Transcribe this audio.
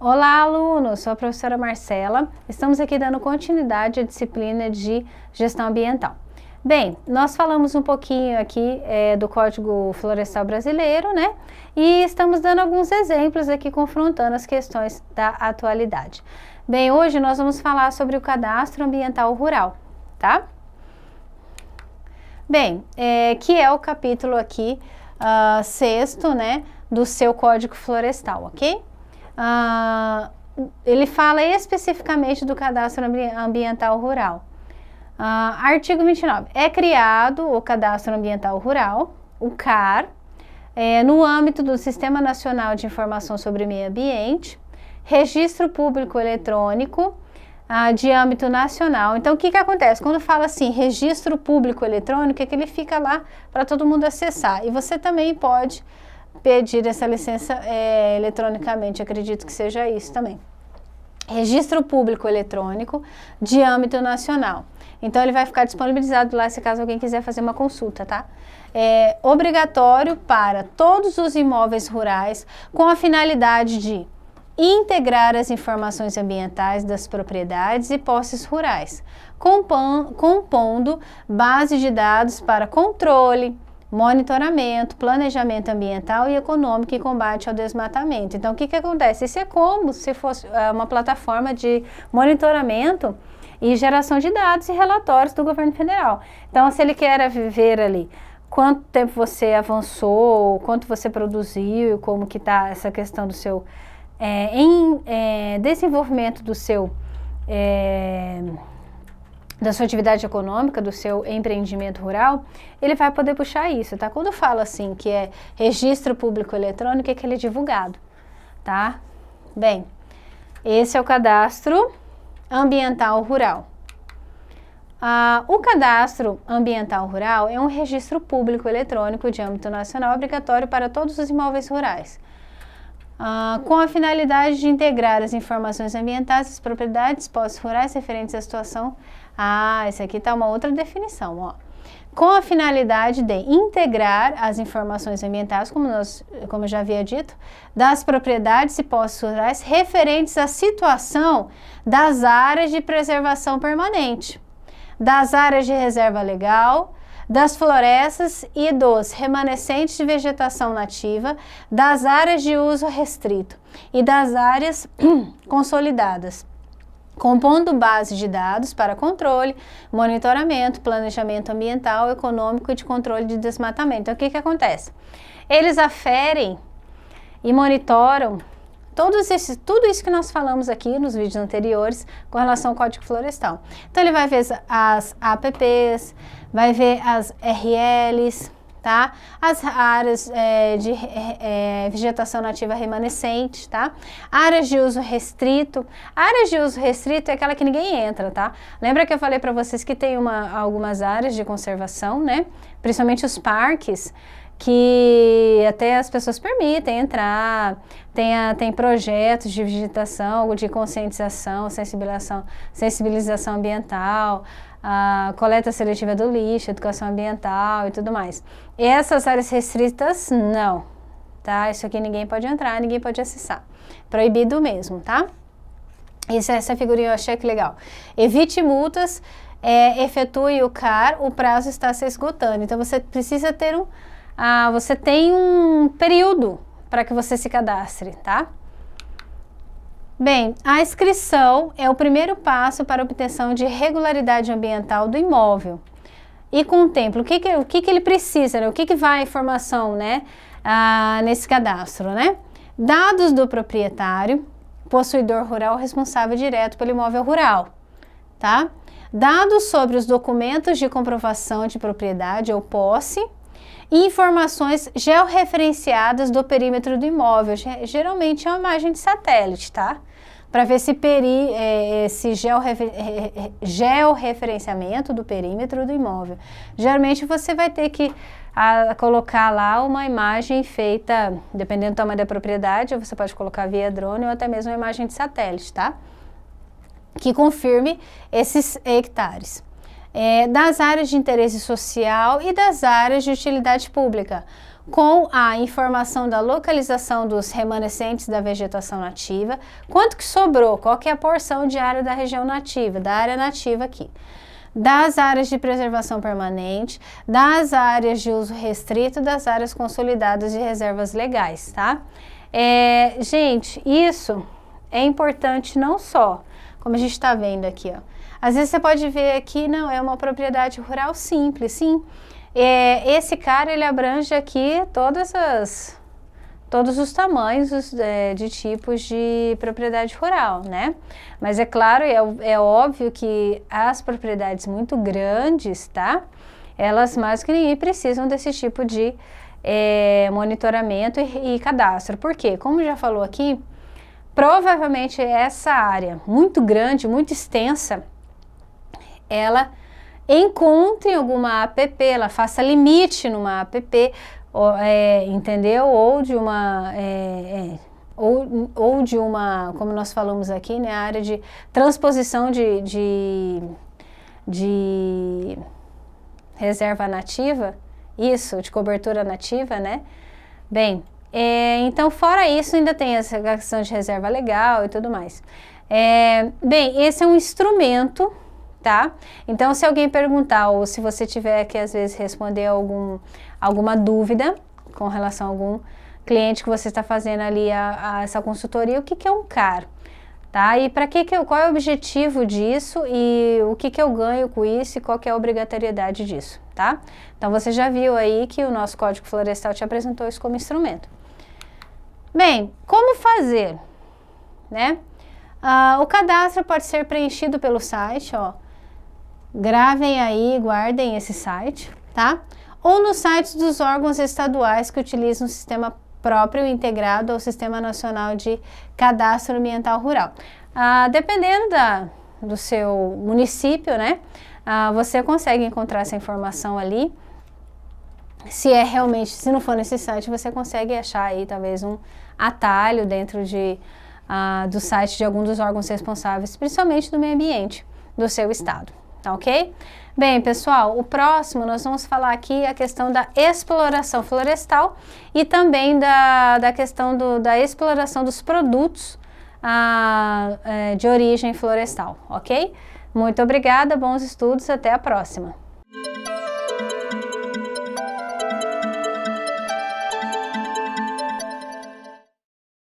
Olá, alunos! Sou a professora Marcela. Estamos aqui dando continuidade à disciplina de gestão ambiental. Bem, nós falamos um pouquinho aqui do Código Florestal Brasileiro, né? E estamos dando alguns exemplos aqui, confrontando as questões da atualidade. Bem, hoje nós vamos falar sobre o Cadastro Ambiental Rural, tá? Bem, que é o capítulo aqui, 6º, né, do seu Código Florestal, ok? Ele fala especificamente do Cadastro Ambiental Rural. Artigo 29. É criado o Cadastro Ambiental Rural, o CAR, no âmbito do Sistema Nacional de Informação sobre o Meio Ambiente, Registro Público Eletrônico, de âmbito nacional. Então, o que acontece? Quando fala assim, Registro Público Eletrônico, é que ele fica lá para todo mundo acessar. E você também pode pedir essa licença eletronicamente, acredito que seja isso também. Registro Público Eletrônico de âmbito nacional. Então, ele vai ficar disponibilizado lá, se caso alguém quiser fazer uma consulta, tá? É obrigatório para todos os imóveis rurais, com a finalidade de integrar as informações ambientais das propriedades e posses rurais, compondo base de dados para controle, monitoramento, planejamento ambiental e econômico e combate ao desmatamento. Então, o que acontece? Isso é como se fosse uma plataforma de monitoramento e geração de dados e relatórios do governo federal. Então, se ele quer ver ali quanto tempo você avançou, quanto você produziu, como que está essa questão do seu desenvolvimento do seu da sua atividade econômica, do seu empreendimento rural, ele vai poder puxar isso, tá? Quando fala assim que é registro público eletrônico, é que ele é divulgado, tá? Bem, esse é o Cadastro Ambiental Rural. O Cadastro Ambiental Rural é um registro público eletrônico de âmbito nacional obrigatório para todos os imóveis rurais, com a finalidade de integrar as informações ambientais das propriedades, posses rurais referentes à situação. Esse aqui está uma outra definição, ó. Com a finalidade de integrar as informações ambientais, como eu já havia dito, das propriedades e posses rurais referentes à situação das áreas de preservação permanente, das áreas de reserva legal, das florestas e dos remanescentes de vegetação nativa, das áreas de uso restrito e das áreas consolidadas, compondo base de dados para controle, monitoramento, planejamento ambiental, econômico e de controle de desmatamento. Então, o que acontece? Eles aferem e monitoram tudo isso que nós falamos aqui nos vídeos anteriores com relação ao Código Florestal. Então, ele vai ver as APPs, vai ver as RLs, tá? As áreas de vegetação nativa remanescente, tá? Áreas de uso restrito. Áreas de uso restrito é aquela que ninguém entra, tá? Lembra que eu falei para vocês que tem algumas áreas de conservação, né? Principalmente os parques, que até as pessoas permitem entrar, tem projetos de vegetação, de conscientização, sensibilização ambiental, a coleta seletiva do lixo, educação ambiental e tudo mais. E essas áreas restritas, não, tá? Isso aqui ninguém pode entrar, ninguém pode acessar. Proibido mesmo, tá? Essa figurinha eu achei que legal. Evite multas, efetue o CAR, o prazo está se esgotando. Então, você precisa ter você tem um período para que você se cadastre, tá? Bem, a inscrição é o primeiro passo para a obtenção de regularidade ambiental do imóvel e contempla o que ele precisa, né? O que vai a informação, né? Nesse cadastro, né? Dados do proprietário, possuidor rural responsável direto pelo imóvel rural, tá? Dados sobre os documentos de comprovação de propriedade ou posse, e informações georreferenciadas do perímetro do imóvel, geralmente é uma imagem de satélite, tá? Para ver esse georreferenciamento do perímetro do imóvel. Geralmente você vai ter que colocar lá uma imagem feita, dependendo do tamanho da propriedade, você pode colocar via drone ou até mesmo uma imagem de satélite, tá? Que confirme esses hectares. Das áreas de interesse social e das áreas de utilidade pública, com a informação da localização dos remanescentes da vegetação nativa, quanto que sobrou, qual que é a porção de área da região nativa, da área nativa aqui, das áreas de preservação permanente, das áreas de uso restrito, das áreas consolidadas de reservas legais, tá? Gente, isso é importante não só, como a gente está vendo aqui, ó. Às vezes você pode ver aqui, não, é uma propriedade rural simples, sim. Esse cara, ele abrange aqui todos os tamanhos de tipos de propriedade rural, né? Mas é claro, é óbvio que as propriedades muito grandes, tá? Elas mais que ninguém precisam desse tipo de monitoramento e cadastro. Por quê? Como já falou aqui, provavelmente essa área muito grande, muito extensa, ela encontre alguma APP, ela faça limite numa APP, entendeu? Ou de uma, ou de uma, como nós falamos aqui, né, a área de transposição de reserva nativa, isso, de cobertura nativa, né? Bem, então fora isso ainda tem essa questão de reserva legal e tudo mais. Bem, esse é um instrumento, tá? Então, se alguém perguntar ou se você tiver que às vezes responder alguma dúvida com relação a algum cliente que você está fazendo ali a essa consultoria, o que é um CAR, tá? E qual é o objetivo disso e o que eu ganho com isso e qual que é a obrigatoriedade disso, tá? Então, você já viu aí que o nosso Código Florestal te apresentou isso como instrumento. Bem, como fazer, né? O cadastro pode ser preenchido pelo site, ó. Gravem aí, guardem esse site, tá? Ou nos sites dos órgãos estaduais que utilizam um sistema próprio integrado ao Sistema Nacional de Cadastro Ambiental Rural. Dependendo do seu município, né? Você consegue encontrar essa informação ali. Se não for nesse site, você consegue achar aí talvez um atalho dentro do site de algum dos órgãos responsáveis, principalmente do meio ambiente do seu estado. Tá ok? Bem, pessoal, o próximo nós vamos falar aqui a questão da exploração florestal e também da questão da exploração dos produtos de origem florestal, ok? Muito obrigada, bons estudos, até a próxima!